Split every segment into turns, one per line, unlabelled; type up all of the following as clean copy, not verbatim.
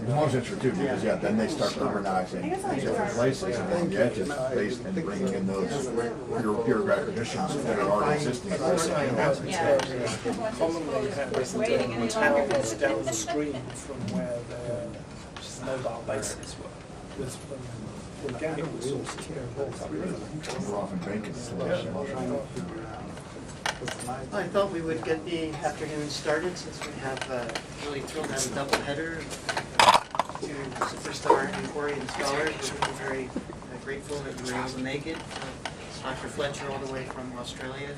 Most interesting too, because then they start urbanizing different places along the edges, based and bringing in those bureaucratic traditions that are already existing.
Commonly have towns down the stream from where their mobile bases were, with organic resources being built up river.
We're often bacon.
I thought we would get the afternoon started since we have really thrilled to have a double header. Two superstar Angkorian scholars. We're very grateful that you were able to make it. Dr. Fletcher all the way from Australia.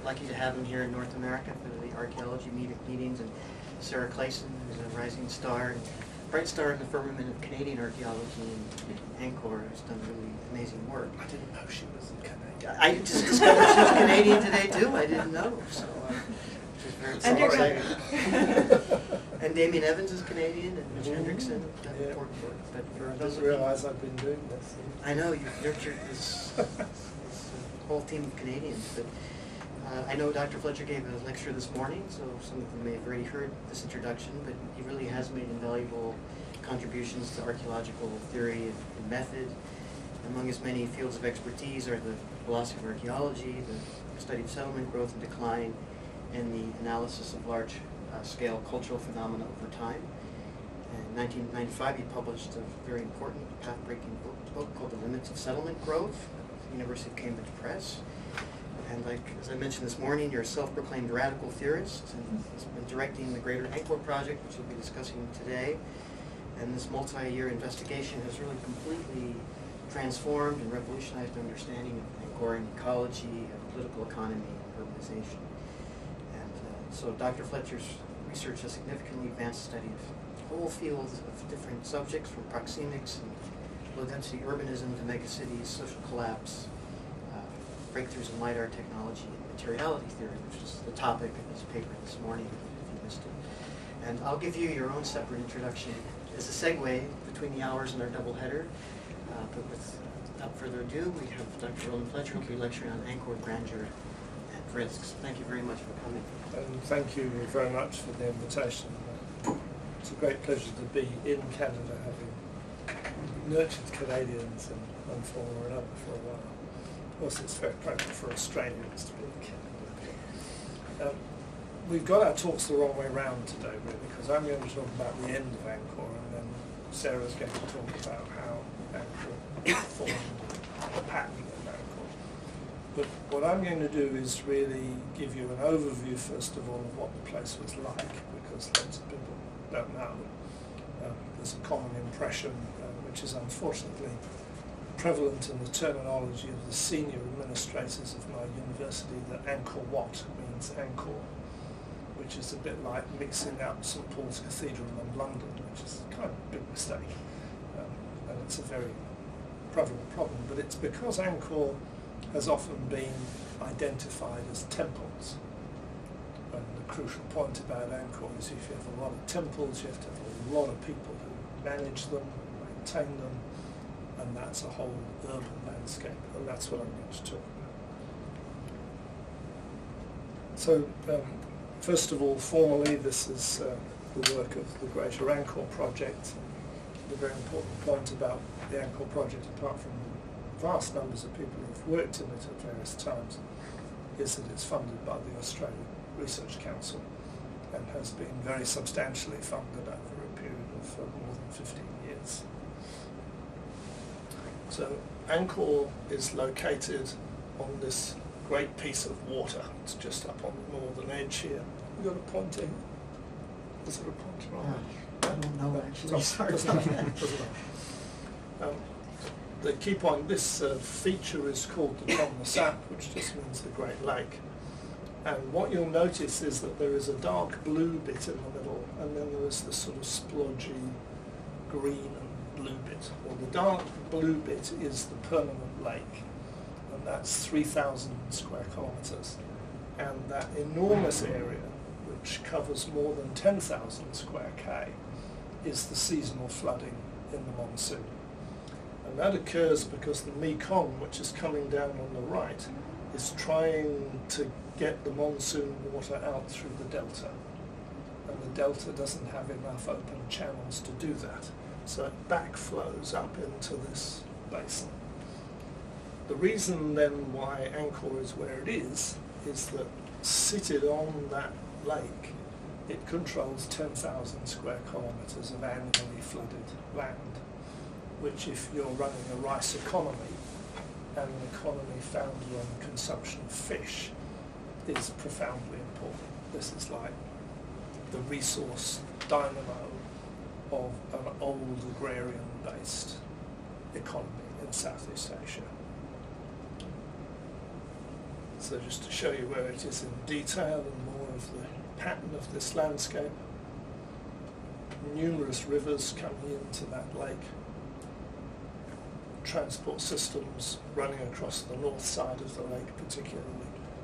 Lucky to have him here in North America for the archaeology meetings. And Sarah Clayson, who's a rising star, bright star in the firmament of Canadian archaeology in Angkor, who's done really amazing work.
I didn't know she was Canadian.
I just discovered she was Canadian today too. I didn't know. So she's very exciting. And Damien Evans is Canadian, and Rich Hendrickson have done important work. But for
I
those
didn't
of you,
realise I've been doing this.
I know you've nurtured this whole team of Canadians. But I know Dr. Fletcher gave a lecture this morning, so some of them may have already heard this introduction. But he really has made invaluable contributions to archaeological theory and method. Among his many fields of expertise are the philosophy of archaeology, the study of settlement growth and decline, and the analysis of large-scale cultural phenomena over time. In 1995, he published a very important, path-breaking book called The Limits of Settlement Growth, at the University of Cambridge Press. And as I mentioned this morning, you're a self-proclaimed radical theorist, and has been directing the Greater Angkor project, which we'll be discussing today. And this multi-year investigation has really completely transformed and revolutionized our understanding of Angkorian ecology, political economy, and urbanization. And so Dr. Fletcher's research has significantly advanced the study of whole fields of different subjects, from proxemics and low-density urbanism to megacities, social collapse, breakthroughs in LiDAR technology, and materiality theory, which is the topic of this paper this morning, if you missed it. And I'll give you your own separate introduction as a segue between the hours and our double header. But without further ado, we have Dr. Roland Fletcher who will be lecturing on Angkor grandeur and risks. Thank you very much for coming.
And thank you very much for the invitation. It's a great pleasure to be in Canada, having nurtured Canadians in one form or another for a while. Also, it's very pleasant for Australians to be in Canada. We've got our talks the wrong way round today, really, because I'm going to talk about the end of Angkor, and then Sarah's going to talk about how Angkor formed the pattern of Angkor. But what I'm going to do is really give you an overview, first of all, of what the place was like, because lots of people don't know. There's a common impression, which is unfortunately prevalent in the terminology of the senior administrators of my university, that Angkor Wat means Angkor, which is a bit like mixing up St Paul's Cathedral and London, which is kind of a big mistake. And it's a very prevalent problem, but it's because Angkor has often been identified as temples. And the crucial point about Angkor is if you have a lot of temples, you have to have a lot of people who manage them, maintain them, and that's a whole urban landscape, and that's what I'm going to talk about. So, first of all, formally, this is the work of the Greater Angkor project. The very important point about the Angkor project, apart from the vast numbers of people who've worked in it at various times, is that it's funded by the Australian Research Council and has been very substantially funded over a period of more than 15 years. So Angkor is located on this great piece of water. It's just up on the northern edge here. We've got a pointer. Is there a pointer on it?
I don't know, actually. Sorry.
The key point, this feature is called the Tom Sap, which just means the Great Lake. And what you'll notice is that there is a dark blue bit in the middle, and then there is this sort of splodgy green and blue bit. Well, the dark blue bit is the permanent lake, and that's 3,000 square kilometres. And that enormous area, which covers more than 10,000 square K, is the seasonal flooding in the monsoon. And that occurs because the Mekong, which is coming down on the right, is trying to get the monsoon water out through the delta. and the delta doesn't have enough open channels to do that. So it backflows up into this basin. The reason then why Angkor is where it is that seated on that lake, it controls 10,000 square kilometres of annually flooded land, which if you're running a rice economy, and an economy founded on the consumption of fish, is profoundly important. This is like the resource dynamo of an old agrarian-based economy in Southeast Asia. So just to show you where it is in detail and more of the pattern of this landscape. Numerous rivers coming into that lake. Transport systems running across the north side of the lake particularly.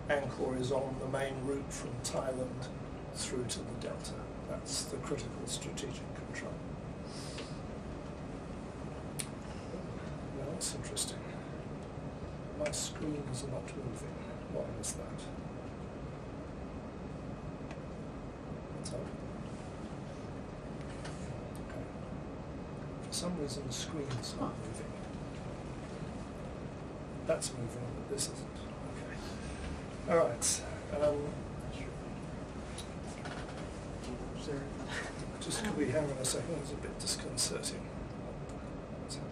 Angkor is on the main route from Thailand through to the delta. That's the critical strategic control. Now that's interesting. My screen is not moving. Why is that? What's up? Okay. For some reason the screen is not moving. That's moving, but this isn't. Okay. All right. Just could we hang on a second? It's a bit disconcerting. What's happened?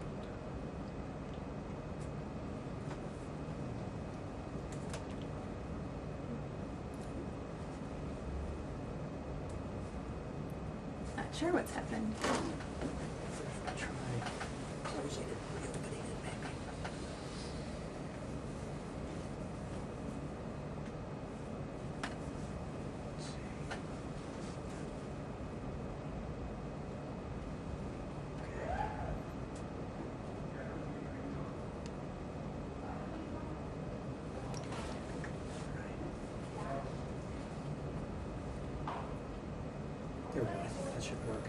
Not sure what's happened.
Try closing it, reopening it maybe. There we go. That should work.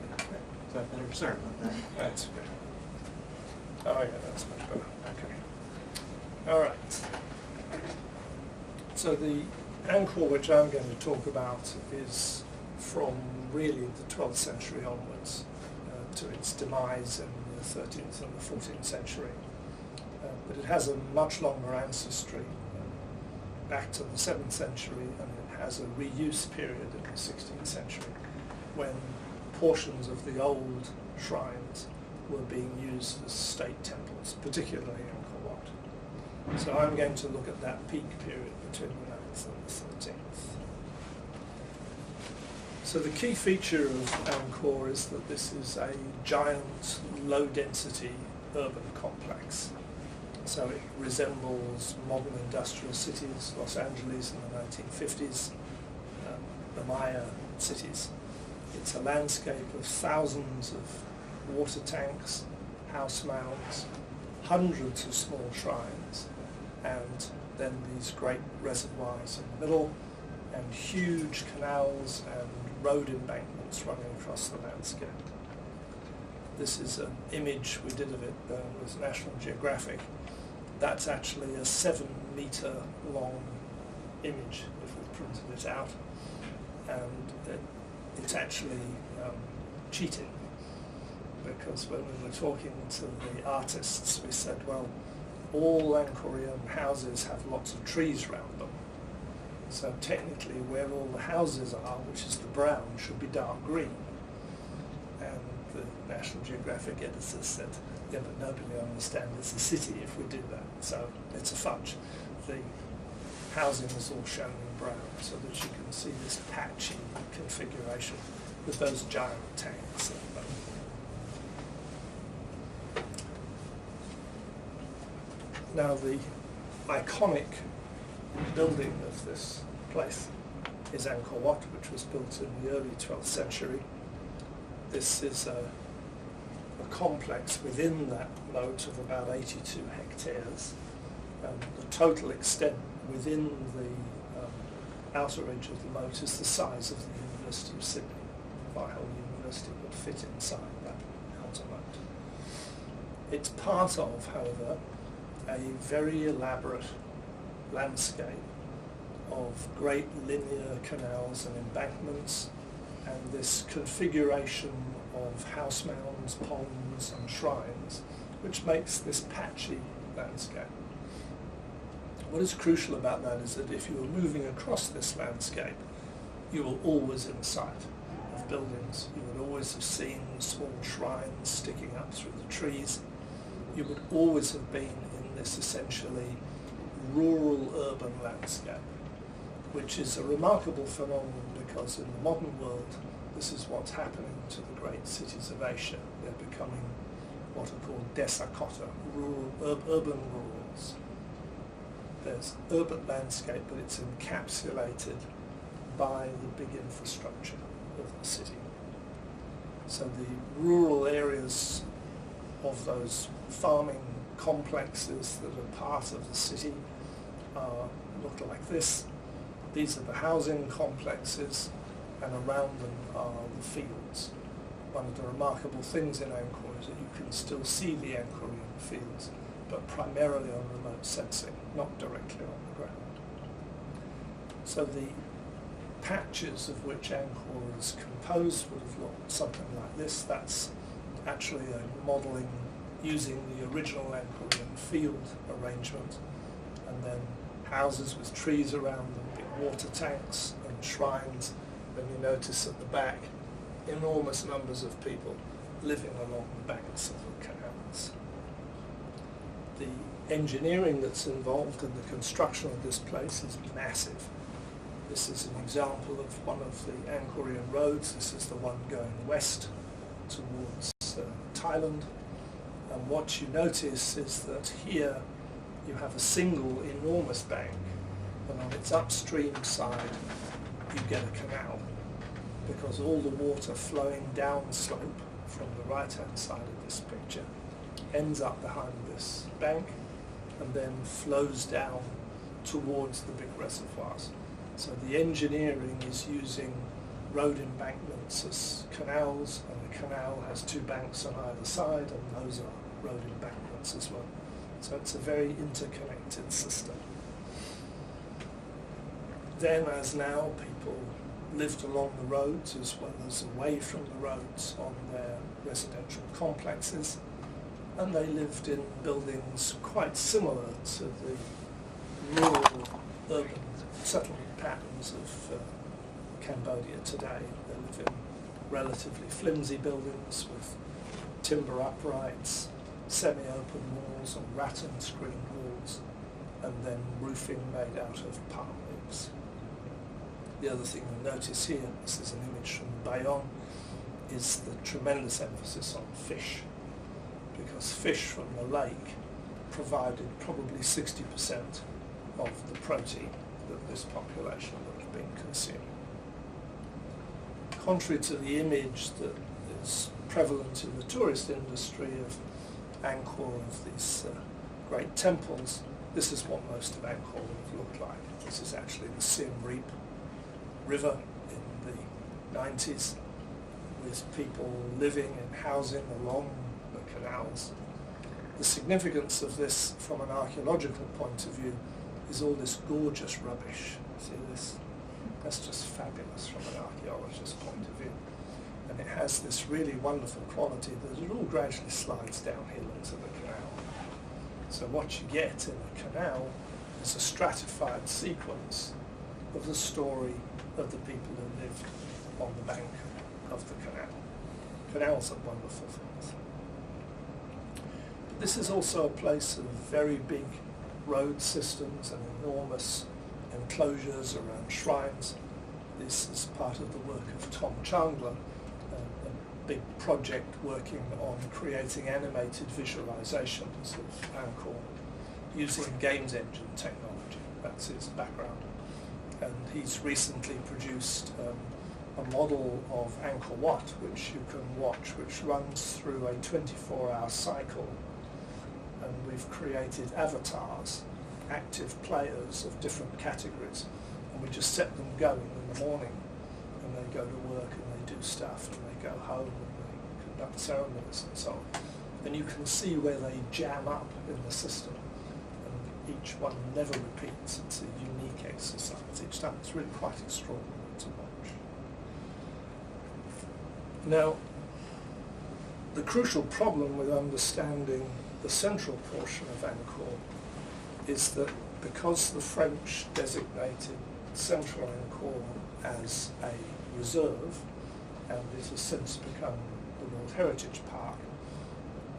Is that better? Sorry about that.
That's good. Oh yeah, that's much better. Okay. All right. So the Angkor which I'm going to talk about is from really the 12th century onwards to its demise in the 13th and the 14th century. But it has a much longer ancestry back to the 7th century, and it has a reuse period in the 16th century when portions of the old shrines were being used as state temples, particularly Angkor Wat. So I'm going to look at that peak period between the 9th and the 13th. So the key feature of Angkor is that this is a giant, low-density urban complex. So it resembles modern industrial cities, Los Angeles in the 1950s, the Maya cities. It's a landscape of thousands of water tanks, house mounds, hundreds of small shrines, and then these great reservoirs in the middle, and huge canals and road embankments running across the landscape. This is an image we did of it with National Geographic. That's actually a 7-meter long image if we printed it out, and it's actually cheating, because when we were talking to the artists we said, well, all Angkorian houses have lots of trees around them, so technically where all the houses are, which is the brown, should be dark green. And the National Geographic editor said, yeah, but nobody will understand it's a city if we do that, so it's a fudge. The housing is all shown in brown so that you can see this patchy configuration with those giant tanks at the bottom. Now the iconic building of this place is Angkor Wat, which was built in the early 12th century. This is a complex within that moat of about 82 hectares. The total extent within the outer edge of the moat is the size of the University of Sydney. My whole university would fit inside that outer moat. It's part of, however, a very elaborate landscape of great linear canals and embankments, and this configuration of house mounds, ponds and shrines, which makes this patchy landscape. What is crucial about that is that if you are moving across this landscape, you were always in sight of buildings. You would always have seen small shrines sticking up through the trees. You would always have been in this essentially rural urban landscape, which is a remarkable phenomenon because in the modern world this is what's happening to the great cities of Asia. They're becoming what are called desa kota, urban rurals. There's urban landscape, but it's encapsulated by the big infrastructure of the city. So the rural areas of those farming complexes that are part of the city look like this. These are the housing complexes, and around them are the fields. One of the remarkable things in Angkor is that you can still see the Angkorian fields, but primarily on remote sensing, not directly on the ground. So the patches of which Angkor is composed would have looked something like this. That's actually a modelling using the original Angkorian field arrangement, and then houses with trees around them, big water tanks and shrines. Then you notice at the back enormous numbers of people living along the banks of the canals. The engineering that's involved in the construction of this place is massive. This is an example of one of the Angkorian Roads. This is the one going west towards Thailand. And what you notice is that here you have a single enormous bank, and on its upstream side you get a canal, because all the water flowing downslope from the right-hand side of this picture ends up behind this bank and then flows down towards the big reservoirs. So the engineering is using road embankments as canals, and the canal has two banks on either side, and those are road embankments as well. So it's a very interconnected system. Then, as now, people lived along the roads as well as away from the roads on their residential complexes, and they lived in buildings quite similar to the rural urban settlement patterns of Cambodia today. They live in relatively flimsy buildings with timber uprights, semi-open walls or rattan screened walls, and then roofing made out of palm leaves. The other thing you'll notice here, this is an image from Bayonne, is the tremendous emphasis on fish, because fish from the lake provided probably 60% of the protein that this population would have been consuming. Contrary to the image that is prevalent in the tourist industry of Angkor, of these great temples, this is what most of Angkor would have looked like. This is actually the Siem Reap River in the 90s, with people living and housing along the canals. The significance of this from an archaeological point of view is all this gorgeous rubbish. See this? That's just fabulous from an archaeologist's point of view. And it has this really wonderful quality that it all gradually slides downhill into the canal. So what you get in the canal is a stratified sequence of the story of the people who lived on the bank of the canal. Canals are wonderful things. But this is also a place of very big road systems and enormous enclosures around shrines. This is part of the work of Tom Chandler, a big project working on creating animated visualizations of Angkor using games engine technology. That's his background. And he's recently produced a model of Angkor Wat, which you can watch, which runs through a 24-hour cycle. And we've created avatars, active players of different categories, and we just set them going in the morning, and they go to work and they do stuff, and they go home and they conduct ceremonies and so on. And you can see where they jam up in the system, and each one never repeats. It's a unique exercise each time. It's really quite extraordinary to watch. Now, the crucial problem with understanding the central portion of Angkor is that because the French designated central Angkor as a reserve, and it has since become the World Heritage Park,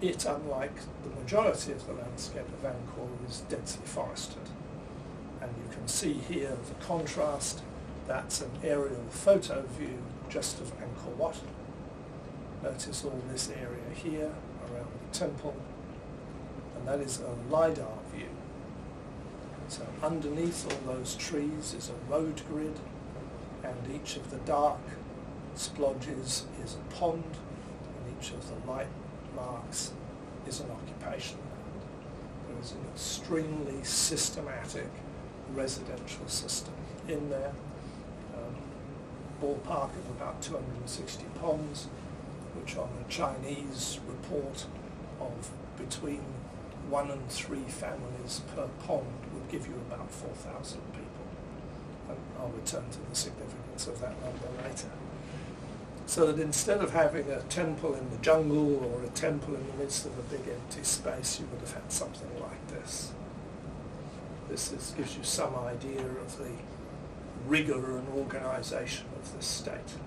it, unlike the majority of the landscape of Angkor, is densely forested. And you can see here the contrast. That's an aerial photo view just of Angkor Wat. Notice all this area here around the temple, and that is a LiDAR view. So underneath all those trees is a road grid, and each of the dark splodges is a pond, and each of the light marks is an occupation land. There is an extremely systematic residential system in there, ballpark of about 260 ponds, which on a Chinese report of between 1 and 3 families per pond would give you about 4,000 people. And I'll return to the significance of that number later. So that instead of having a temple in the jungle or a temple in the midst of a big empty space, you would have had something like this. This gives you some idea of the rigour and organisation of this state.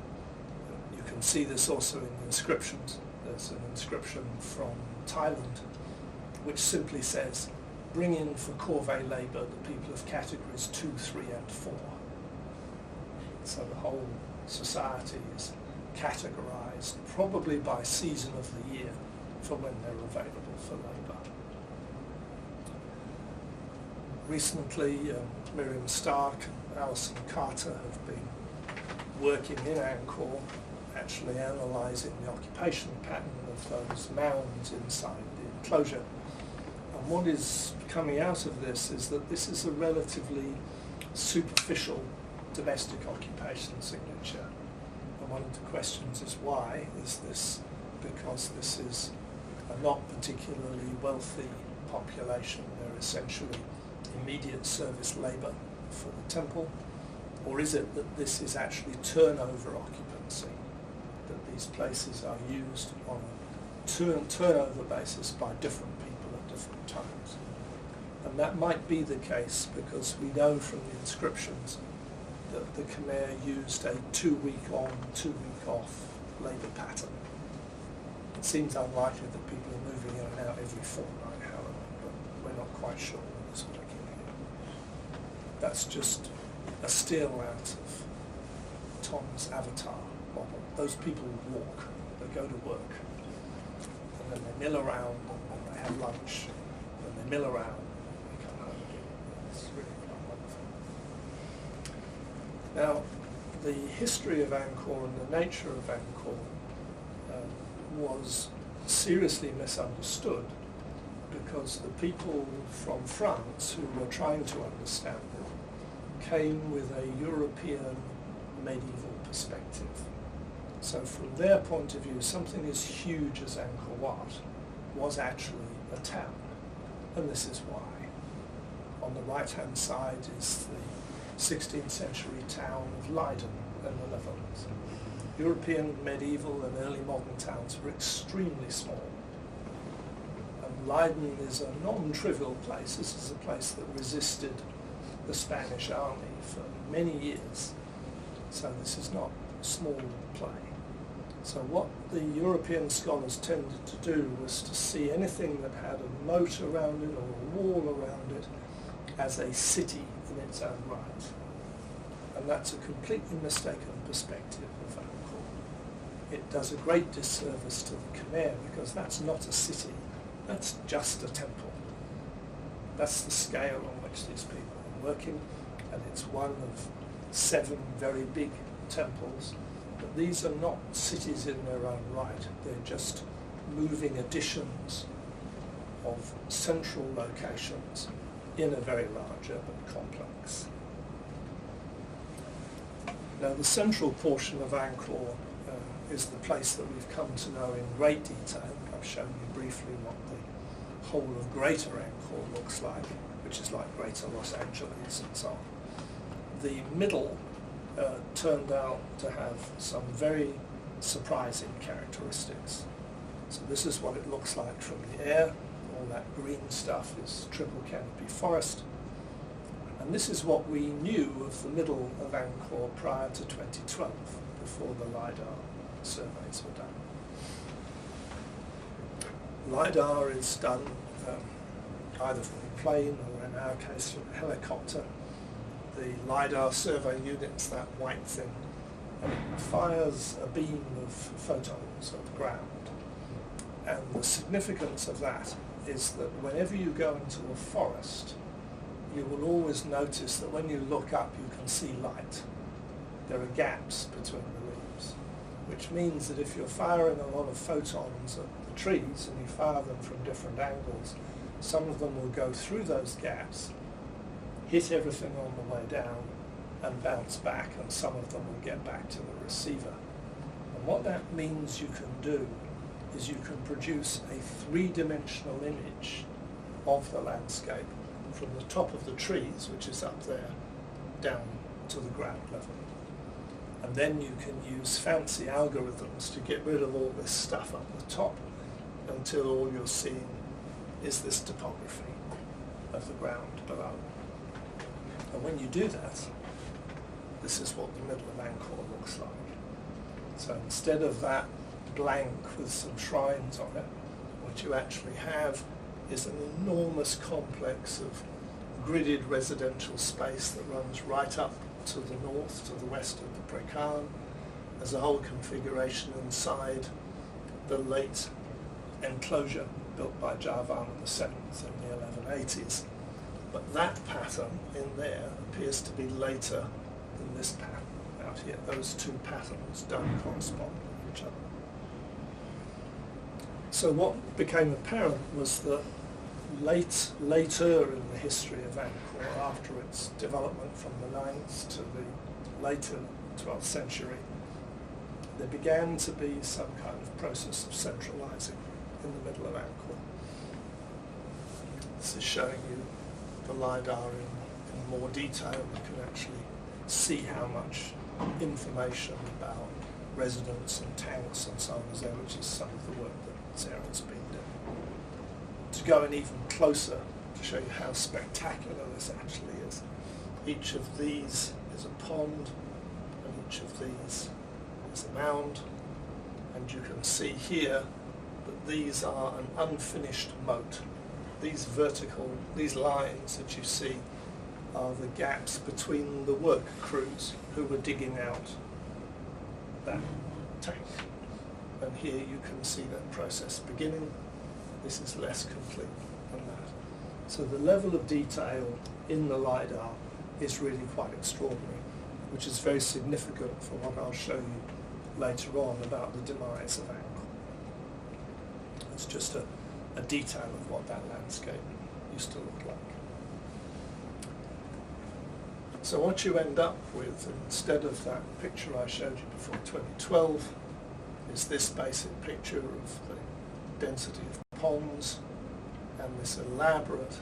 You can see this also in the inscriptions. There's an inscription from Thailand which simply says, bring in for corvée labour the people of categories 2, 3 and 4. So the whole society is categorised probably by season of the year for when they're available for labour. Recently, Miriam Stark and Alison Carter have been working in Angkor, actually analysing the occupation pattern of those mounds inside the enclosure. And what is coming out of this is that this is a relatively superficial domestic occupation signature. And one of the questions is why? Is this because this is a not particularly wealthy population? They're essentially immediate service labour for the temple, or is it that this is actually turnover occupancy, that these places are used on a turnover basis by different people at different times? And that might be the case because we know from the inscriptions that the Khmer used a 2-week on, 2-week off labour pattern. It seems unlikely that people are moving in and out every fortnight, however, but we're not quite sure what is working here. That's just a still out of Tom's avatar model. Those people walk, they go to work, and then they mill around, and they have lunch, and they mill around, and they come home again. It's really quite wonderful. Now, the history of Angkor and the nature of Angkor was seriously misunderstood because the people from France who were trying to understand it came with a European medieval perspective. So from their point of view, something as huge as Angkor Wat was actually a town, and this is why. On the right-hand side is the 16th century town of Leiden in the Netherlands. European medieval and early modern towns were extremely small. And Leiden is a non-trivial place. This is a place that resisted the Spanish army for many years. So this is not small play. So what the European scholars tended to do was to see anything that had a moat around it or a wall around it as a city in its own right. And that's a completely mistaken perspective of Angkor. It does a great disservice to the Khmer because that's not a city, that's just a temple. That's the scale on which these people are working, and it's one of 7 very big temples. But these are not cities in their own right, they're just moving additions of central locations in a very large urban complex. Now the central portion of Angkor is the place that we've come to know in great detail. I've shown you briefly what the whole of Greater Angkor looks like, which is like Greater Los Angeles and so on. The middle turned out to have some very surprising characteristics. So this is what it looks like from the air. All that green stuff is triple canopy forest. And this is what we knew of the middle of Angkor prior to 2012, before the LiDAR surveys were done. LiDAR is done either from a plane or, in our case, from a helicopter. The LiDAR survey unit's that white thing, fires a beam of photons at the ground. And the significance of that is that whenever you go into a forest, you will always notice that when you look up you can see light. There are gaps between the leaves, which means that if you're firing a lot of photons at the trees and you fire them from different angles, some of them will go through those gaps, hit everything on the way down and bounce back, and some of them will get back to the receiver. And what that means you can do is you can produce a three-dimensional image of the landscape from the top of the trees, which is up there, down to the ground level. And then you can use fancy algorithms to get rid of all this stuff up the top until all you're seeing is this topography of the ground below. And when you do that, this is what the middle of Angkor looks like. So instead of that blank with some shrines on it, what you actually have is an enormous complex of gridded residential space that runs right up to the north, to the west of the Prakan. There's a whole configuration inside the late enclosure built by Javan VII in the 1180s. But that pattern in there appears to be later than this pattern out here. Those two patterns don't correspond with each other. So what became apparent was that later in the history of Angkor, after its development from the 9th to the later 12th century, there began to be some kind of process of centralizing in the middle of Angkor. This is showing you the LiDAR in more detail. You can actually see how much information about residents and tanks and so on is there, which is some of the work that Sarah's been doing. To go in even closer to show you how spectacular this actually is. Each of these is a pond, and each of these is a mound, and you can see here that these are an unfinished moat. These lines that you see are the gaps between the work crews who were digging out that tank. And here you can see that process beginning. This is less complete than that. So the level of detail in the LiDAR is really quite extraordinary, which is very significant for what I'll show you later on about the demise of Angkor. It's just a detail of what that landscape used to look like. So what you end up with, instead of that picture I showed you before 2012, is this basic picture of the density of ponds and this elaborate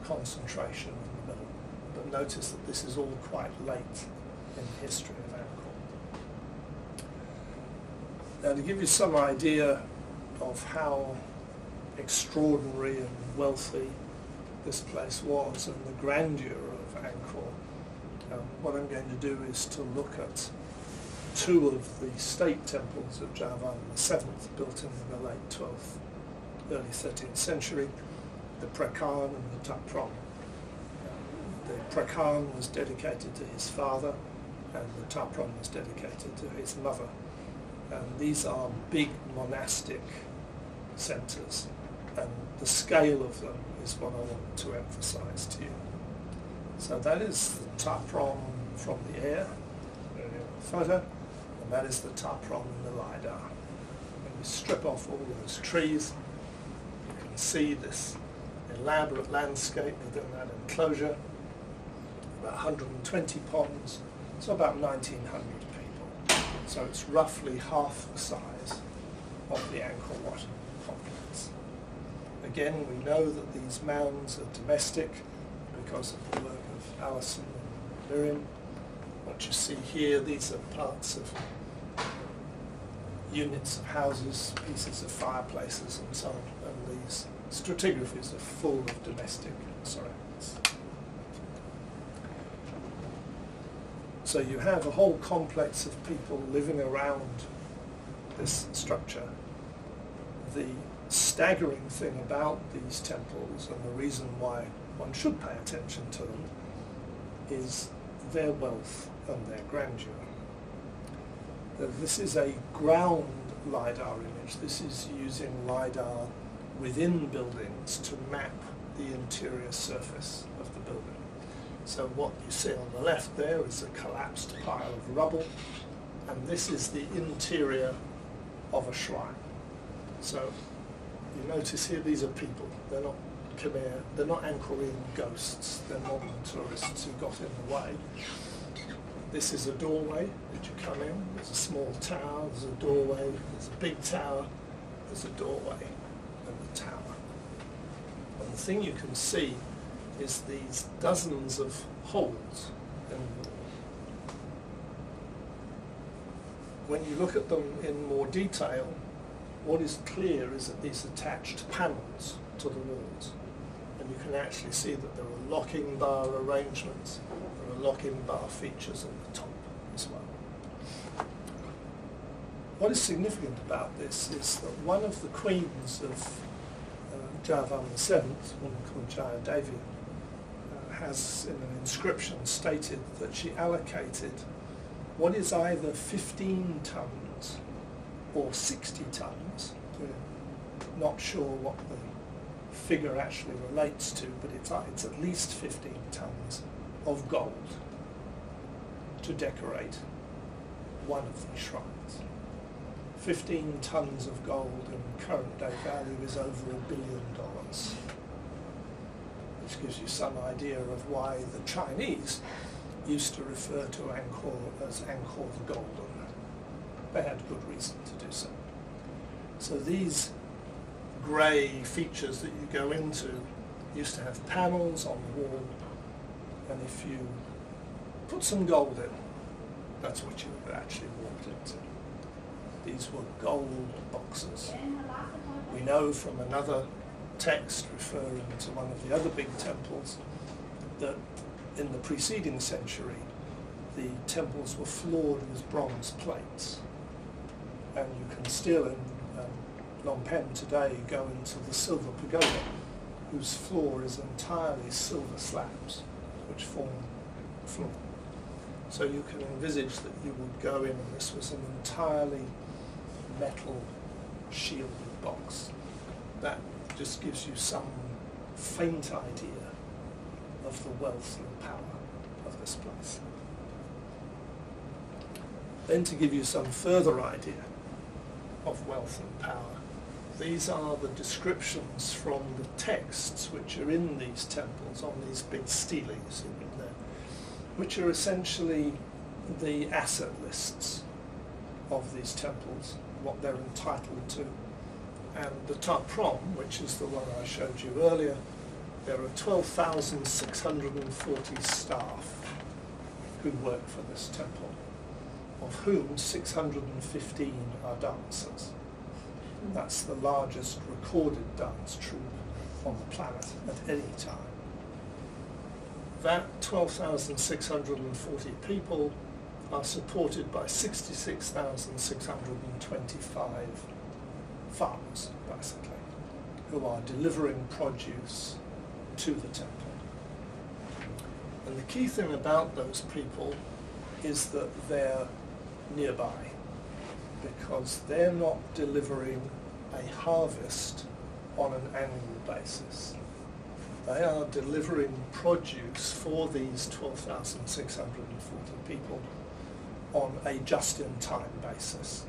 concentration in the middle. But notice that this is all quite late in the history of Angkor. Now, to give you some idea of how extraordinary and wealthy this place was and the grandeur of Angkor, what I'm going to do is to look at two of the state temples of Javan VII, built in the late 12th, early 13th century, the Prakan and the Ta Prohm. The Prakan was dedicated to his father, and the Ta Prohm was dedicated to his mother. And these are big monastic centres, and the scale of them is what I want to emphasise to you. So that is the Ta Prohm from the air, photo, and that is the Ta Prohm in the LiDAR. When you strip off all those trees, you can see this elaborate landscape within that enclosure, about 120 ponds, so about 1,900 people. So it's roughly half the size of the Angkor Wat complex. Again, we know that these mounds are domestic because of the work of Alison and Miriam. What you see here, these are parts of units of houses, pieces of fireplaces and so on, and these stratigraphies are full of domestic ceramics. So you have a whole complex of people living around this structure. The staggering thing about these temples, and the reason why one should pay attention to them, is their wealth and their grandeur. This is a ground LiDAR image. This is using LiDAR within buildings to map the interior surface of the building. So what you see on the left there is a collapsed pile of rubble, and this is the interior of a shrine. So you notice here these are people. They're not Khmer, they're not Angkorian ghosts, they're modern tourists who got in the way. This is a doorway that you come in. There's a small tower, there's a doorway, there's a big tower, there's a doorway, and the tower. And the thing you can see is these dozens of holes in the wall. When you look at them in more detail, what is clear is that these attached panels to the walls. And you can actually see that there are locking bar arrangements, there are locking bar features at the top as well. What is significant about this is that one of the queens of Jayavarman VII, a woman called Jayadevi, has in an inscription stated that she allocated what is either 15 tons or 60 tons. We're not sure what the figure actually relates to, but it's at least 15 tons of gold to decorate one of these shrines. 15 tons of gold in current day value is over $1 billion, which gives you some idea of why the Chinese used to refer to Angkor as Angkor the Golden. They had good reason to do so. So these grey features that you go into used to have panels on the wall, and if you put some gold in, that's what you actually walked into. These were gold boxes. We know from another text referring to one of the other big temples that in the preceding century the temples were floored with bronze plates, and you can still in Phnom Penh today go into the silver pagoda, whose floor is entirely silver slabs which form the floor. So you can envisage that you would go in and this was an entirely metal shielded box. That just gives you some faint idea of the wealth and power of this place. Then to give you some further idea of wealth and power, these are the descriptions from the texts which are in these temples on these big steles in there, which are essentially the asset lists of these temples, what they're entitled to. And the Ta Prohm, which is the one I showed you earlier, there are 12,640 staff who work for this temple, of whom 615 are dancers. That's the largest recorded dance troupe on the planet at any time. That 12,640 people are supported by 66,625 farms, basically, who are delivering produce to the temple. And the key thing about those people is that they're nearby, because they're not delivering a harvest on an annual basis. They are delivering produce for these 12,640 people on a just-in-time basis.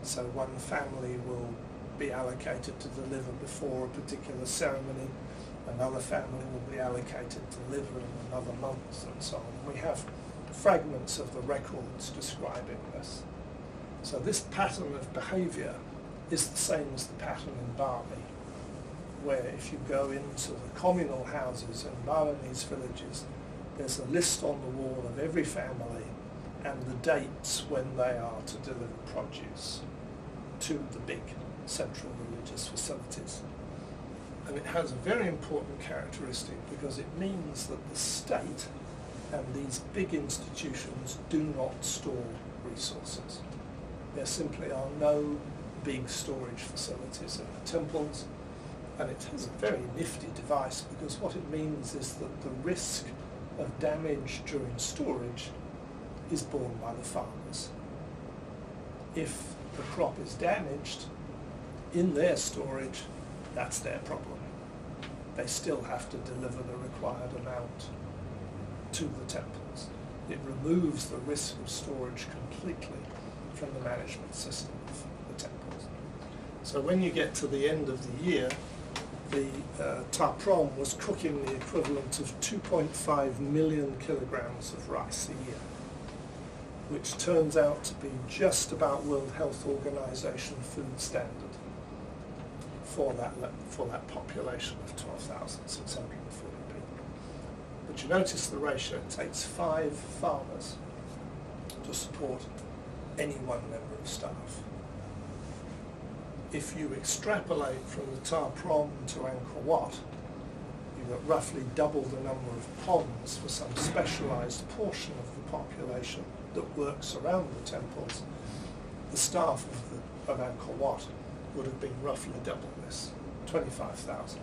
So one family will be allocated to deliver before a particular ceremony, another family will be allocated to deliver in another month, and so on. We have fragments of the records describing this. So this pattern of behaviour is the same as the pattern in Bali, where if you go into the communal houses in Balinese villages, there's a list on the wall of every family and the dates when they are to deliver produce. to the big central religious facilities. And it has a very important characteristic because it means that the state and these big institutions do not store resources. There simply are no big storage facilities in the temples, and it has a very nifty device because what it means is that the risk of damage during storage is borne by the farmers. If the crop is damaged in their storage, that's their problem. They still have to deliver the required amount to the temples. It removes the risk of storage completely from the management system of the temples. So when you get to the end of the year, the Ta Prohm was cooking the equivalent of 2.5 million kilograms of rice a year, which turns out to be just about World Health Organization food standard for that population of 12,640 people. But you notice the ratio. It takes 5 farmers to support any one member of staff. If you extrapolate from the Ta Prohm to Angkor Wat, you've got roughly double the number of ponds for some specialised portion of the population that works around the temples. The staff of Angkor Wat would have been roughly double this, 25,000.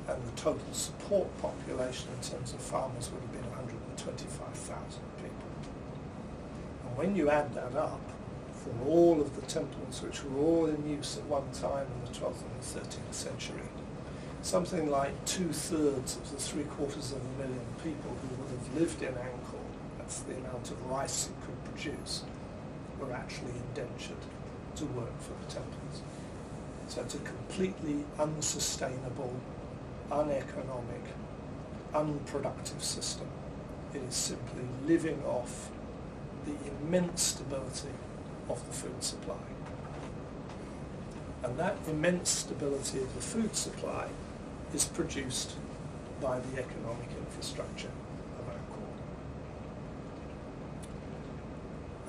And the total support population in terms of farmers would have been 125,000 people. And when you add that up, for all of the temples which were all in use at one time in the 12th and the 13th century, something like 2/3 of the 750,000 people who would have lived in Angkor, that's the amount of rice it could produce, were actually indentured to work for the temples. So it's a completely unsustainable, uneconomic, unproductive system. It is simply living off the immense stability of the food supply. And that immense stability of the food supply is produced by the economic infrastructure of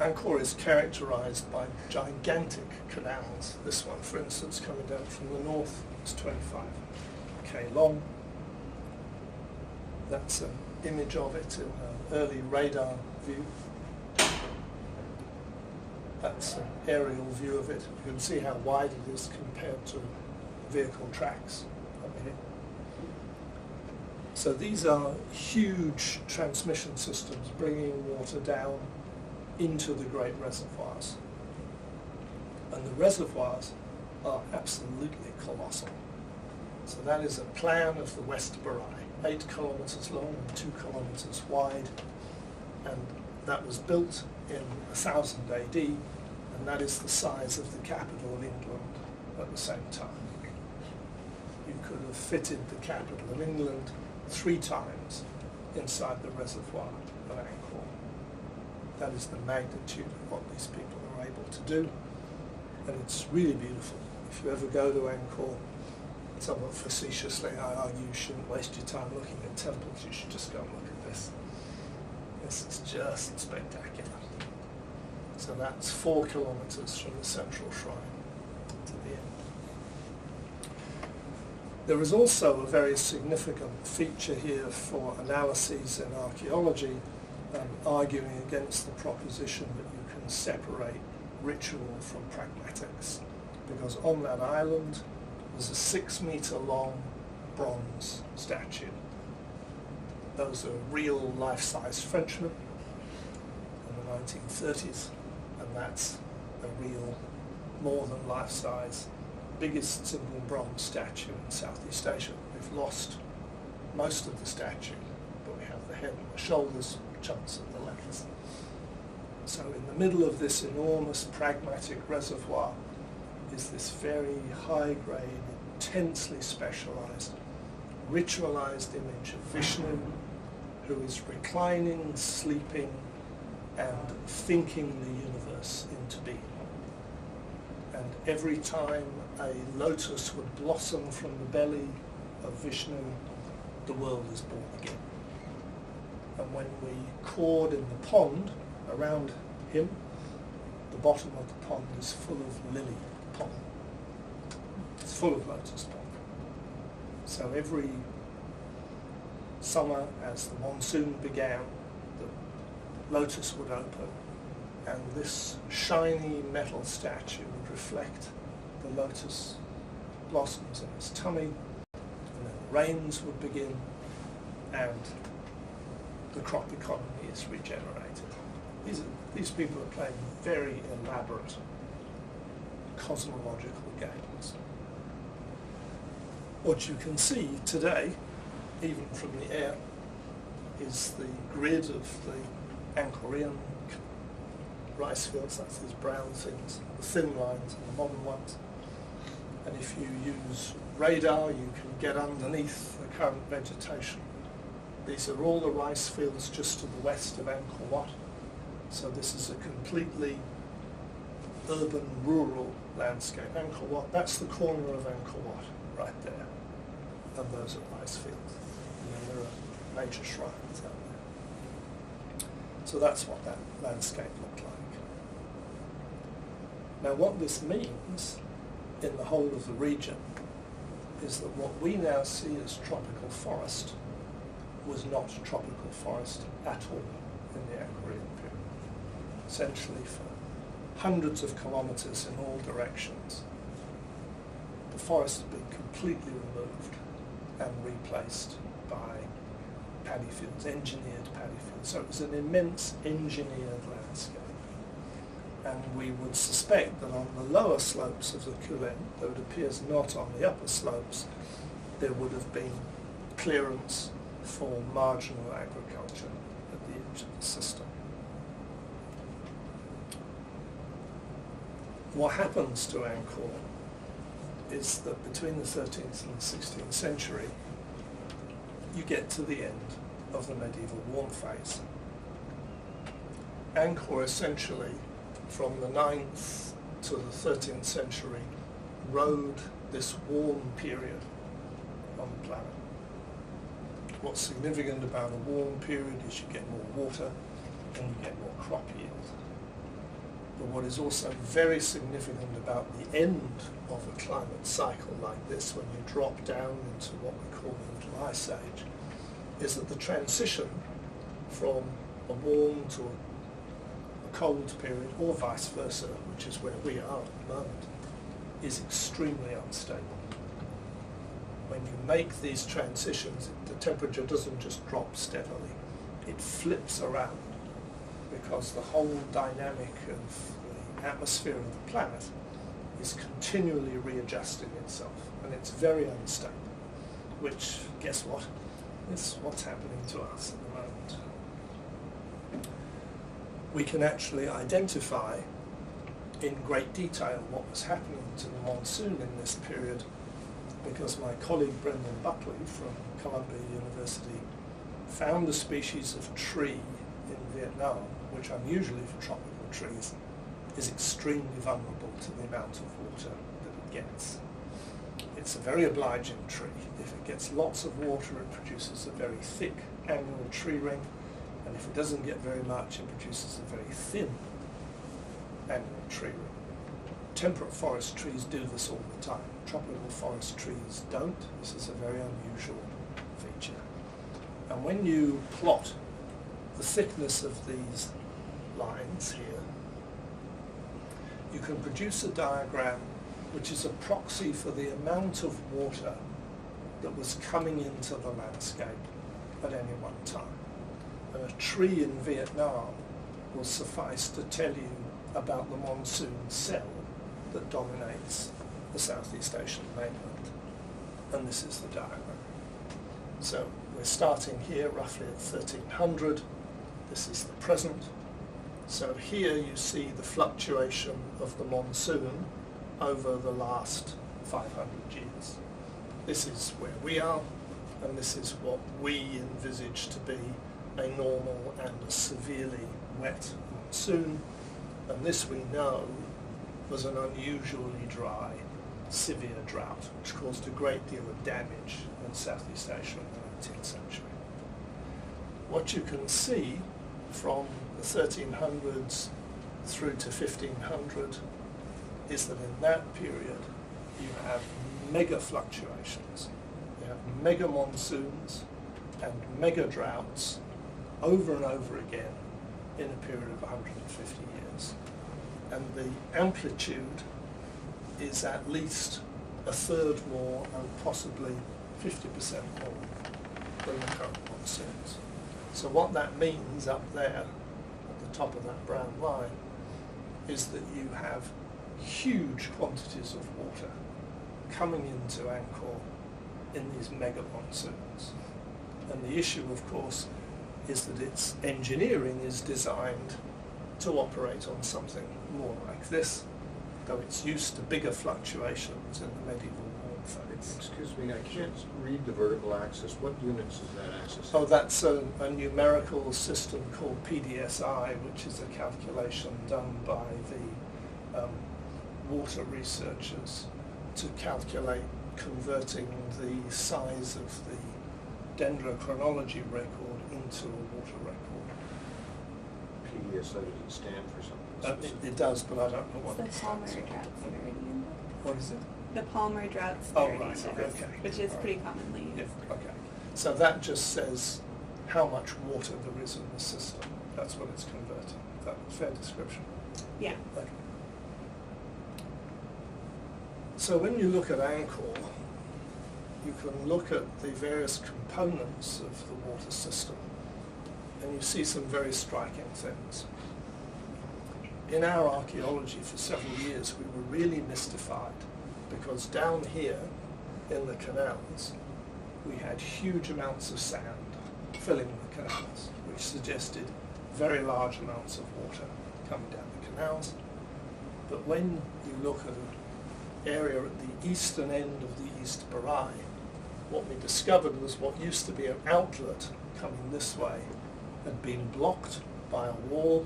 Angkor. Angkor is characterized by gigantic canals. This one, for instance, coming down from the north, is 25 k long. That's an image of it in an early radar view. That's an aerial view of it. You can see how wide it is compared to vehicle tracks up here. So these are huge transmission systems bringing water down into the great reservoirs. And the reservoirs are absolutely colossal. So that is a plan of the West Barai, 8 kilometres long and 2 kilometres wide. And that was built in 1000 AD, and that is the size of the capital of England at the same time. You could have fitted the capital of England 3 times inside the reservoir of Angkor. That is the magnitude of what these people are able to do, and it's really beautiful. If you ever go to Angkor, somewhat facetiously I argue you shouldn't waste your time looking at temples, you should just go and look at this. This is just spectacular. So that's 4 kilometres from the central shrine to the end. There is also a very significant feature here for analyses in archaeology, arguing against the proposition that you can separate ritual from pragmatics, because on that island there's a 6-metre long bronze statue. Those are real life-size Frenchmen in the 1930s, and that's a real, more than life-size, biggest single bronze statue in Southeast Asia. We've lost most of the statue, but we have the head and the shoulders, chunks of the legs. So in the middle of this enormous pragmatic reservoir is this very high-grade, intensely specialized, ritualized image of Vishnu, who is reclining, sleeping, and thinking the universe into being. And every time a lotus would blossom from the belly of Vishnu, the world is born again. And when we cord in the pond around him, the bottom of the pond is full of lily pond. It's full of lotus pond. So every summer, as the monsoon began, the lotus would open, and this shiny metal statue would reflect the lotus blossoms in its tummy, and then the rains would begin, and the crop economy is regenerated. These people are playing very elaborate cosmological games. What you can see today, even from the air, is the grid of the Angkorian rice fields. That's these brown things, the thin lines and the modern ones. And if you use radar, you can get underneath the current vegetation. These are all the rice fields just to the west of Angkor Wat. So this is a completely urban, rural landscape. Angkor Wat, that's the corner of Angkor Wat, right there. And those are rice fields. And then there are major shrines out there. So that's what that landscape looked like. Now what this means in the whole of the region is that what we now see as tropical forest was not tropical forest at all in the Angkorian period. Essentially for hundreds of kilometres in all directions, the forest had been completely removed and replaced by paddy fields, engineered paddy fields. So it was an immense engineered landscape. And we would suspect that on the lower slopes of the Kulen, though it appears not on the upper slopes, there would have been clearance for marginal agriculture at the edge of the system. What happens to Angkor is that between the 13th and the 16th century, you get to the end of the medieval warm phase. Angkor essentially, from the 9th to the 13th century, rode this warm period on the planet. What's significant about a warm period is you get more water and you get more crop yield. But what is also very significant about the end of a climate cycle like this, when you drop down into what we call the Middle Ice Age, is that the transition from a warm to a cold period, or vice versa, which is where we are at the moment, is extremely unstable. When you make these transitions, the temperature doesn't just drop steadily, it flips around, because the whole dynamic of the atmosphere of the planet is continually readjusting itself, and it's very unstable, which, guess what, is what's happening to us at the moment. We can actually identify in great detail what was happening to the monsoon in this period, because my colleague Brendan Buckley from Columbia University found a species of tree in Vietnam, which unusually for tropical trees is extremely vulnerable to the amount of water that it gets. It's a very obliging tree. If it gets lots of water, it produces a very thick annual tree ring, and if it doesn't get very much, it produces a very thin annual tree ring. Temperate forest trees do this all the time. Tropical forest trees don't. This is a very unusual feature. And when you plot the thickness of these lines here, you can produce a diagram which is a proxy for the amount of water that was coming into the landscape at any one time. And a tree in Vietnam will suffice to tell you about the monsoon cell that dominates the Southeast Asian mainland. And this is the diagram. So we're starting here roughly at 1300. This is the present. So here you see the fluctuation of the monsoon over the last 500 years. This is where we are, and this is what we envisage to be a normal and a severely wet monsoon. And this we know was an unusually dry, severe drought, which caused a great deal of damage in Southeast Asia in the 19th century. What you can see from the 1300s through to 1500 is that in that period you have mega fluctuations. You have mega monsoons and mega droughts over and over again in a period of 150 years. And the amplitude is at least a third more and possibly 50% more than the current monsoons. So what that means up there at the top of that brown line is that you have huge quantities of water coming into Angkor in these mega monsoons. And the issue, of course, is that its engineering is designed to operate on something more like this, though it's used to bigger fluctuations in the medieval warm phase.
Excuse me, I can't read the vertical axis. What units is that axis?
Oh, that's a numerical system called PDSI, which is a calculation done by the water researchers to calculate converting the size of the dendrochronology record into a water record.
PDSI doesn't stand for something.
It does, but I don't know what
It's
it
the Palmer
stands for.
Drought Severity Index.
What is it?
The Palmer Drought
Oh,
Severity
right,
Index,
okay.
which is
All
pretty
right.
commonly used.
Yeah, okay. So that just says how much water there is in the system. That's what it's converting. Is that a fair description?
Yeah.
Okay. So when you look at Angkor, you can look at the various components of the water system and you see some very striking things. In our archaeology for several years we were really mystified because down here in the canals we had huge amounts of sand filling the canals, which suggested very large amounts of water coming down the canals. But when you look at an area at the eastern end of the East Barai, what we discovered was what used to be an outlet coming this way had been blocked by a wall,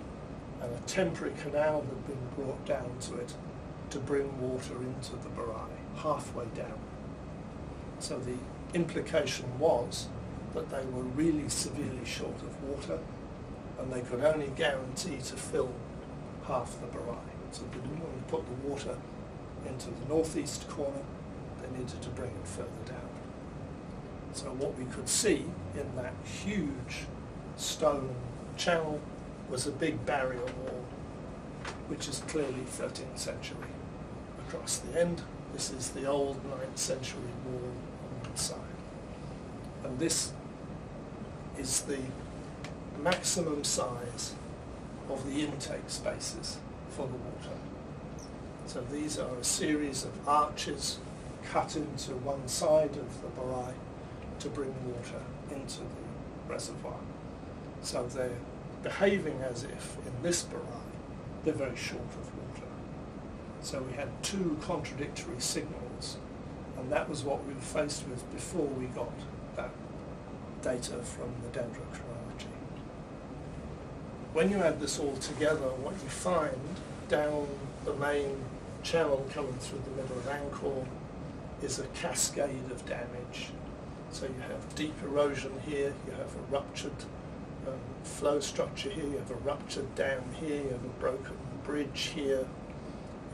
and a temporary canal had been brought down to it to bring water into the Barai, halfway down. So the implication was that they were really severely short of water, and they could only guarantee to fill half the Barai. So they didn't want to put the water into the northeast corner, they needed to bring it further down. So what we could see in that huge stone channel was a big barrier wall, which is clearly 13th century across the end. This is the old 9th century wall on one side. And this is the maximum size of the intake spaces for the water. So these are a series of arches cut into one side of the Barai to bring water into the reservoir. So they're behaving as if in this Barai they're very short of water. So we had two contradictory signals, and that was what we were faced with before we got that data from the dendrochronology. When you add this all together, what you find down the main channel coming through the middle of Angkor is a cascade of damage. So you have deep erosion here, you have a ruptured flow structure here, you have a ruptured dam here, you have a broken bridge here,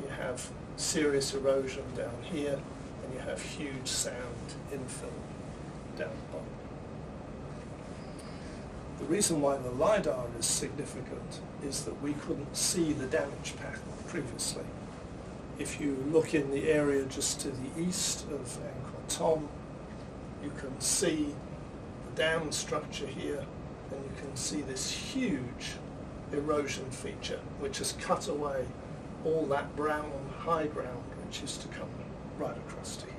you have serious erosion down here, and you have huge sand infill down the bottom. The reason why the LiDAR is significant is that we couldn't see the damage pattern previously. If you look in the area just to the east of Angkor Thom, you can see the dam structure here, and you can see this huge erosion feature which has cut away all that brown high ground which used to come right across to here.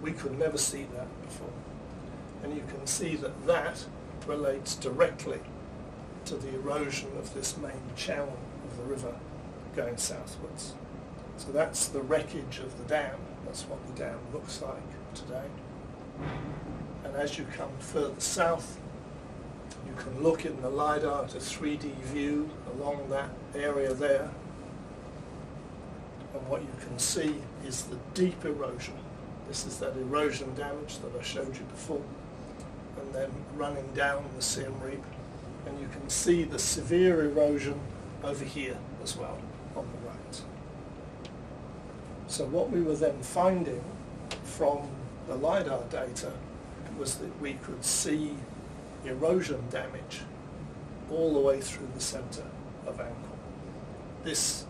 We could never see that before. And you can see that that relates directly to the erosion of this main channel of the river going southwards. So that's the wreckage of the dam. That's what the dam looks like today. And as you come further south, you can look in the LiDAR at a 3D view along that area there. And what you can see is the deep erosion. This is that erosion damage that I showed you before. And then running down the Siem Reap. And you can see the severe erosion over here as well on the right. So what we were then finding from the LiDAR data was that we could see erosion damage all the way through the centre of Angkor. This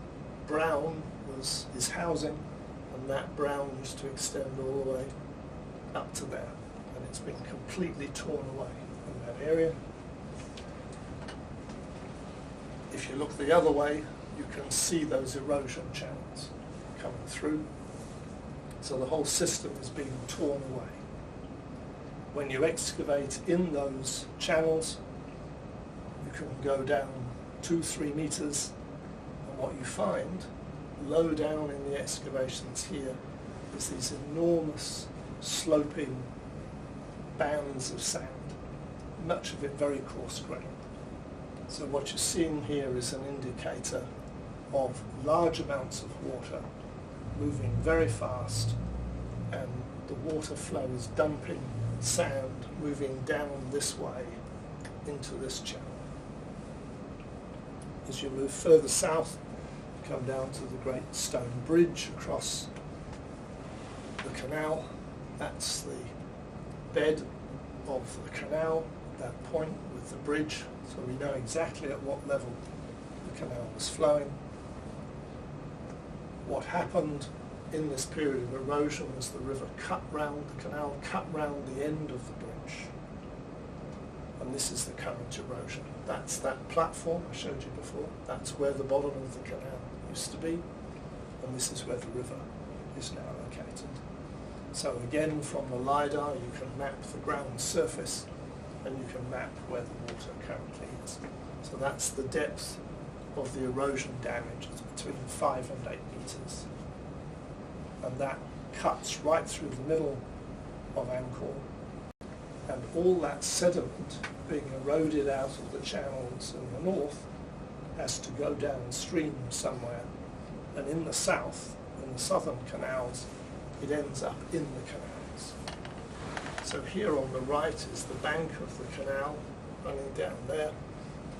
brown was his housing, and that brown used to extend all the way up to there, and it's been completely torn away in that area. If you look the other way, you can see those erosion channels coming through. So the whole system is being torn away. When you excavate in those channels, you can go down 2-3 meters, and what you find low down in the excavations here is these enormous sloping bands of sand, much of it very coarse grained. So what you're seeing here is an indicator of large amounts of water moving very fast, and the water flow is dumping sand moving down this way into this channel. As you move further south, you come down to the great stone bridge across the canal. That's the bed of the canal, that point with the bridge, so we know exactly at what level the canal was flowing. What happened in this period of erosion was the river cut round, the canal cut round the end of the bridge. And this is the current erosion. That's that platform I showed you before. That's where the bottom of the canal used to be. And this is where the river is now located. So again, from the LiDAR, you can map the ground surface, and you can map where the water currently is. So that's the depth of the erosion damage. It's between 5 and 8 meters. And that cuts right through the middle of Angkor. And all that sediment being eroded out of the channels in the north has to go downstream somewhere. And in the south, in the southern canals, it ends up in the canals. So here on the right is the bank of the canal running down there,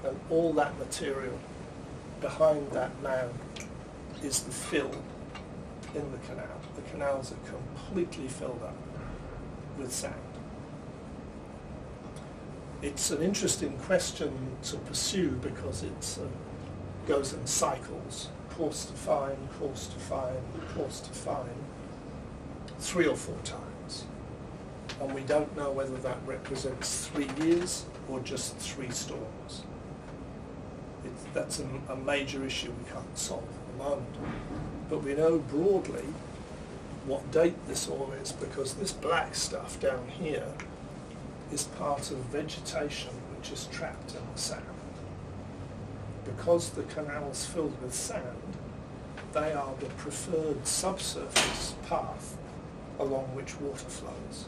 and all that material behind that mound is the fill in the canal. The canals are completely filled up with sand. It's an interesting question to pursue because it goes in cycles, coarse to fine, coarse to fine, coarse to fine, 3 or 4 times. And we don't know whether that represents 3 years or just 3 storms. That's a major issue we can't solve at the moment. But we know broadly what date this all is, because this black stuff down here is part of vegetation which is trapped in the sand. Because the canal's filled with sand, they are the preferred subsurface path along which water flows.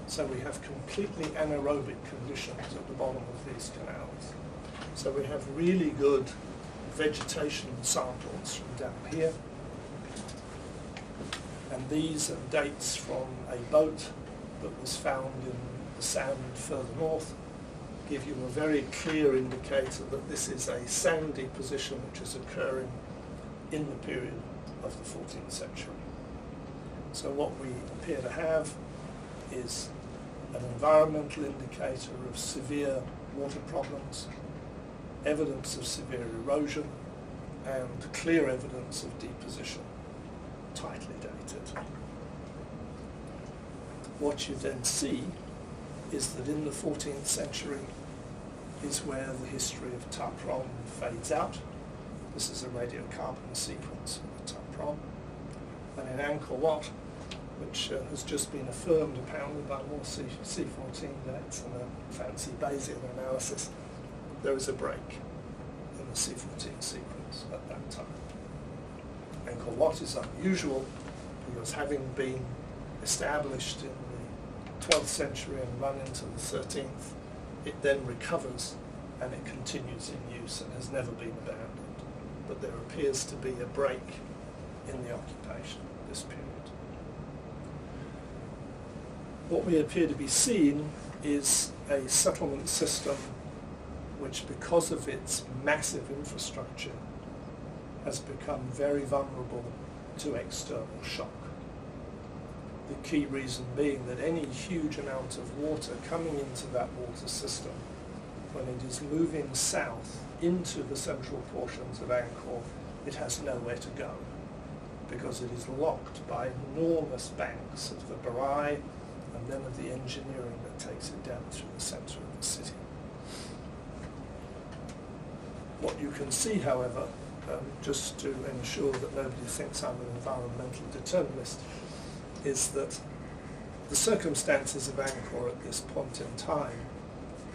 So we have completely anaerobic conditions at the bottom of these canals. So we have really good vegetation samples from down here. And these are dates from a boat that was found in the sand further north, give you a very clear indicator that this is a sandy position which is occurring in the period of the 14th century. So what we appear to have is an environmental indicator of severe water problems, evidence of severe erosion, and clear evidence of deposition, tightly dated. What you then see is that in the 14th century is where the history of Ta Prohm fades out. This is a radiocarbon sequence of the Ta Prohm. And in Angkor Wat, which has just been affirmed apparently by more C14 dates and a fancy Bayesian analysis, there is a break in the C14 sequence at that time. Angkor Wat is unusual because, having been established in the 12th century and run into the 13th, it then recovers and it continues in use and has never been abandoned. But there appears to be a break in the occupation of this period. What we appear to be seeing is a settlement system which, because of its massive infrastructure, has become very vulnerable to external shock. The key reason being that any huge amount of water coming into that water system, when it is moving south into the central portions of Angkor, it has nowhere to go, because it is locked by enormous banks of the Barai and then of the engineering that takes it down through the centre of the city. What you can see, however, just to ensure that nobody thinks I'm an environmental determinist, is that the circumstances of Angkor at this point in time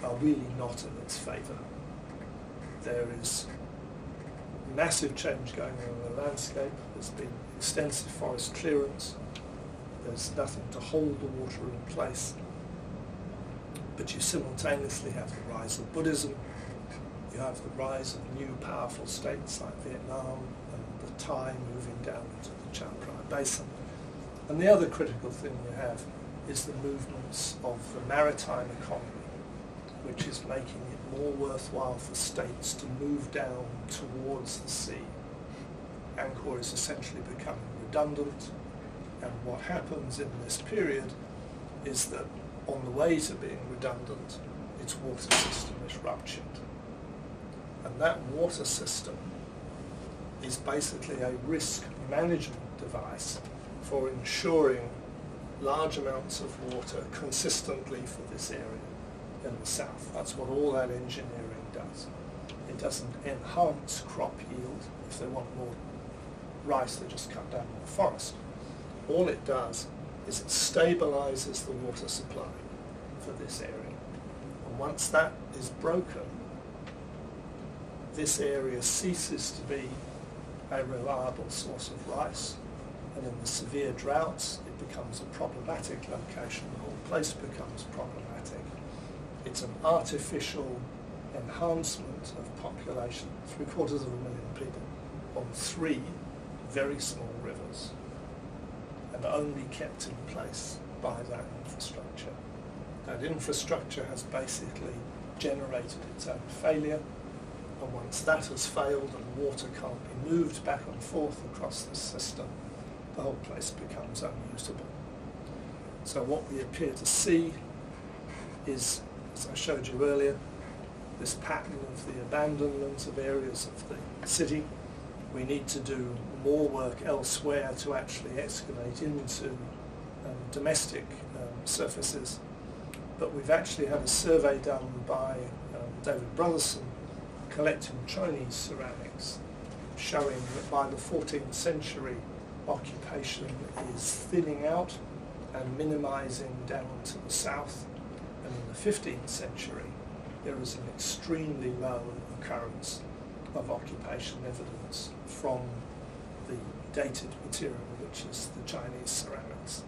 are really not in its favour. There is massive change going on in the landscape. There's been extensive forest clearance. There's nothing to hold the water in place. But you simultaneously have the rise of Buddhism. You have the rise of new powerful states like Vietnam and the Thai moving down into the Chao Phraya Basin. And the other critical thing you have is the movements of the maritime economy, which is making it more worthwhile for states to move down towards the sea. Angkor is essentially becoming redundant, and what happens in this period is that on the way to being redundant, its water system is ruptured. And that water system is basically a risk management device for ensuring large amounts of water consistently for this area in the south. That's what all that engineering does. It doesn't enhance crop yield. If they want more rice, they just cut down more forest. All it does is it stabilizes the water supply for this area. And once that is broken, this area ceases to be a reliable source of rice, and in the severe droughts it becomes a problematic location. The whole place becomes problematic. It's an artificial enhancement of population, 750,000 people, on 3 very small rivers, and only kept in place by that infrastructure. That infrastructure has basically generated its own failure, and once that has failed and water can't be moved back and forth across the system, the whole place becomes unusable. So what we appear to see is, as I showed you earlier, this pattern of the abandonment of areas of the city. We need to do more work elsewhere to actually excavate into domestic surfaces. But we've actually had a survey done by David Brotherson collecting Chinese ceramics, showing that by the 14th century occupation is thinning out and minimizing down to the south, and in the 15th century there is an extremely low occurrence of occupation evidence from the dated material, which is the Chinese ceramics.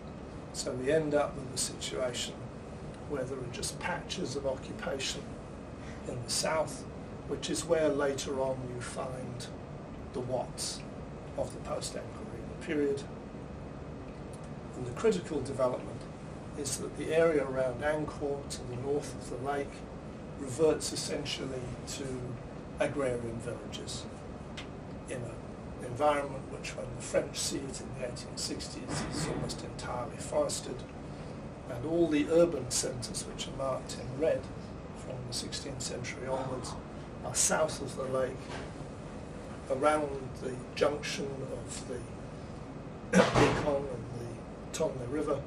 So we end up with a situation where there are just patches of occupation in the south, which is where later on you find the Wats of the post-Angkorian period. And the critical development is that the area around Angkor to the north of the lake reverts essentially to agrarian villages in an environment which, when the French see it in the 1860s, is almost entirely forested, and all the urban centres which are marked in red from the 16th century onwards are south of the lake, around the junction of the Mekong and the Tonle River,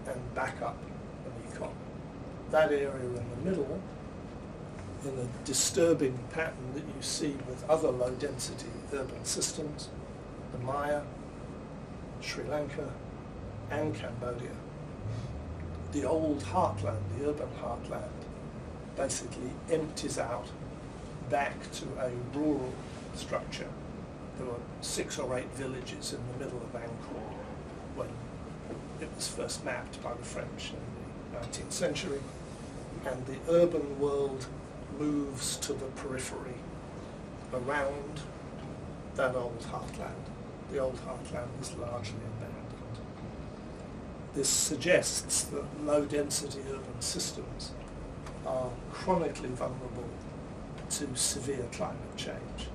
and back up the Mekong. That area in the middle, in a disturbing pattern that you see with other low-density urban systems, the Maya, Sri Lanka, and Cambodia. The old heartland, the urban heartland, basically empties out back to a rural structure. There were 6 or 8 villages in the middle of Angkor when it was first mapped by the French in the 19th century, and the urban world moves to the periphery around that old heartland. The old heartland is largely abandoned. This suggests that low-density urban systems are chronically vulnerable to severe climate change,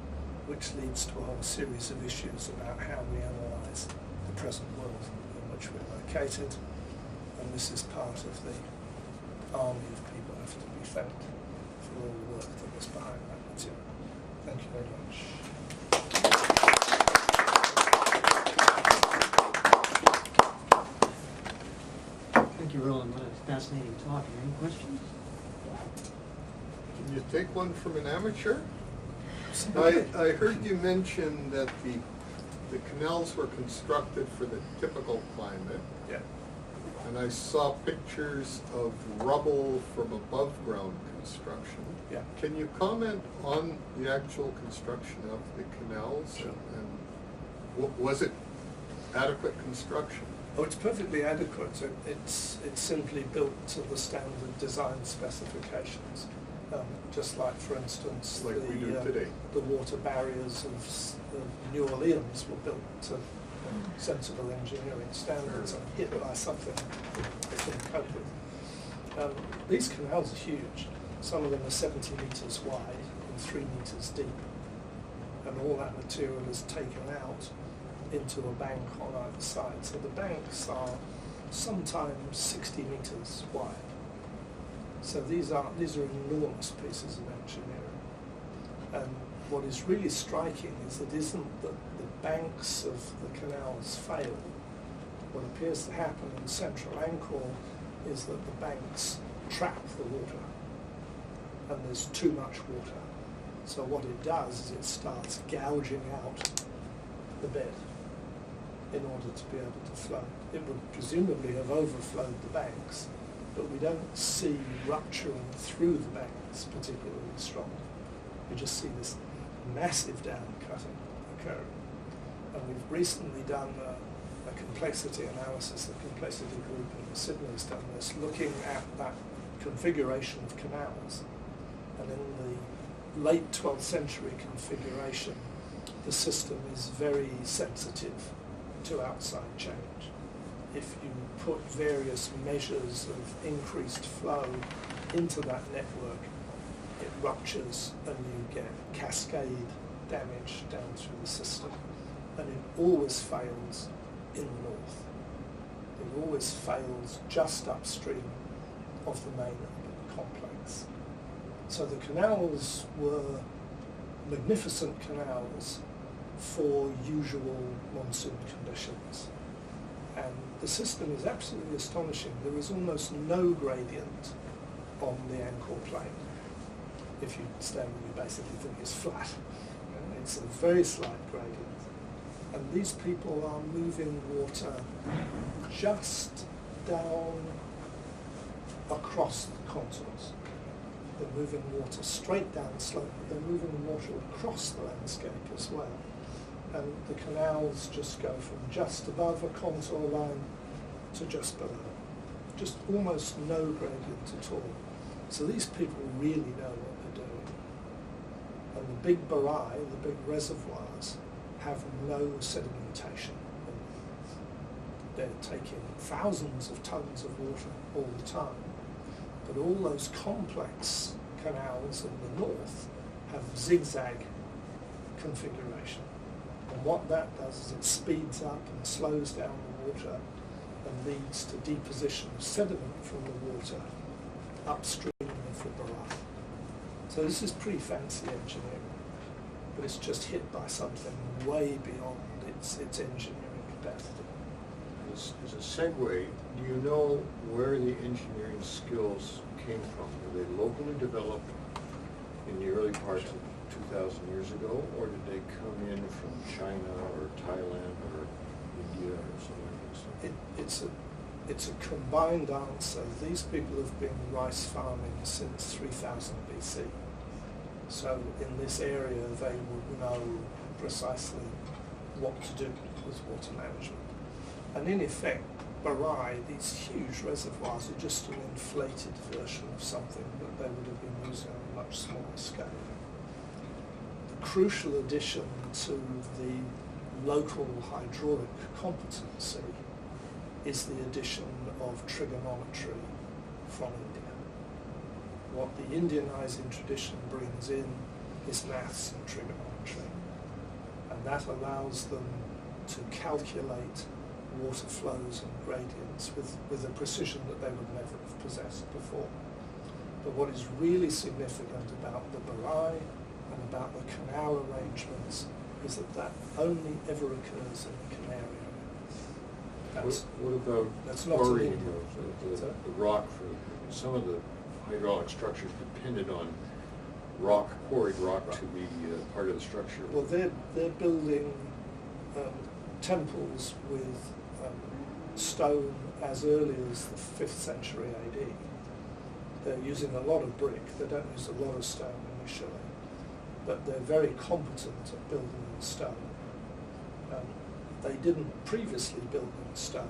which leads to a whole series of issues about how we analyse the present world in which we're located, and this is part of the army of people who have to be thanked for all the work that was behind that material. Thank you very much.
Thank you, Roland. What a fascinating talk. Any questions?
Can you take one from an amateur? I heard you mention that the canals were constructed for the typical climate,
Yeah.
and I saw pictures of rubble from above ground construction.
Yeah.
Can you comment on the actual construction of the canals?
Sure.
And was it adequate construction?
Oh, it's perfectly adequate. It's simply built to the standard design specifications. Just like, for instance,
Like we do today.
the water barriers of New Orleans were built to sensible engineering standards and hit by something they couldn't cope with. These canals are huge. Some of them are 70 metres wide and 3 metres deep. And all that material is taken out into a bank on either side. So the banks are sometimes 60 metres wide. So these are enormous pieces of engineering. And what is really striking is that isn't that the banks of the canals fail. What appears to happen in central Angkor is that the banks trap the water, and there's too much water. So what it does is it starts gouging out the bed in order to be able to flow. It would presumably have overflowed the banks, but we don't see rupturing through the banks particularly strong. We just see this massive downcutting occurring. And we've recently done a complexity analysis. The complexity group in Sydney has done this, looking at that configuration of canals. And in the late 12th century configuration, the system is very sensitive to outside change. If you put various measures of increased flow into that network, it ruptures and you get cascade damage down through the system. And it always fails in the north. It always fails just upstream of the main urban complex. So the canals were magnificent canals for usual monsoon conditions. And the system is absolutely astonishing. There is almost no gradient on the Angkor plain. If you stand there, you basically think it's flat. It's a very slight gradient. And these people are moving water just down across the contours. They're moving water straight down the slope, but they're moving water across the landscape as well. And the canals just go from just above a contour line to just below. Just almost no gradient at all. So these people really know what they're doing. And the big barai, the big reservoirs, have no sedimentation. They're taking thousands of tons of water all the time. But all those complex canals in the north have zigzag configuration. And what that does is it speeds up and slows down the water and leads to deposition of sediment from the water upstream of the barai. So this is pretty fancy engineering, but it's just hit by something way beyond its engineering capacity.
As a segue, do you know where the engineering skills came from? Were they locally developed in the early parts of 2,000 years ago, or did they come in from China or Thailand or India or something like this?
It's a combined answer. These people have been rice farming since 3000 BC. So in this area they would know precisely what to do with water management. And in effect, barai, these huge reservoirs, are just an inflated version of something that they would have been using on a much smaller scale. The crucial addition to the local hydraulic competency is the addition of trigonometry from India. What the Indianizing tradition brings in is maths and trigonometry. and that allows them to calculate water flows and gradients with a precision that they would never have possessed before. But what is really significant about the Barai and about the canal arrangements is that only ever occurs in the Canary area.
What about
that's not
quarrying
an
of the rock? Some of the hydraulic structures depended on rock, quarried rock to be part of the structure.
Well, they're building temples with stone as early as the 5th century AD. They're using a lot of brick. They don't use a lot of stone initially, but they're very competent at building in stone. They didn't previously build in stone,